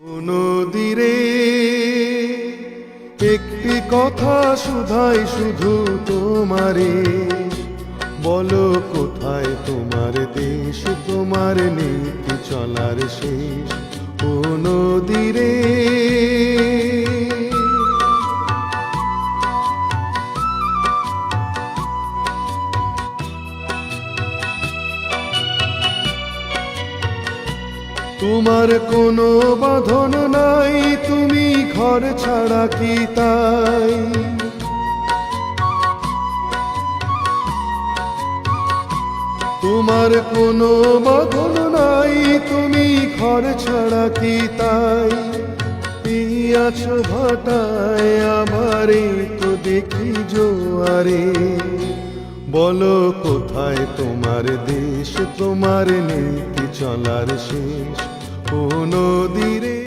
নদীরে একটি কথা শুধাই শুধু তোমারে, বলো কোথায় তোমার দেশ, তোমার নীতি চলার শেষ। ও নদীরে তোমার কোনো বাঁধন নাই, তুমি ঘর ছাড়া কি তাই? তোমার কোনো বাঁধন নাই, তুমি ঘর ছাড়া কি তাই? আছো ভাটায় আমারে তো দেখি জোয়ারে, বলো কোথায় তোমার দেশ, তোমার নীতি চলার শেষ। ও নদীরে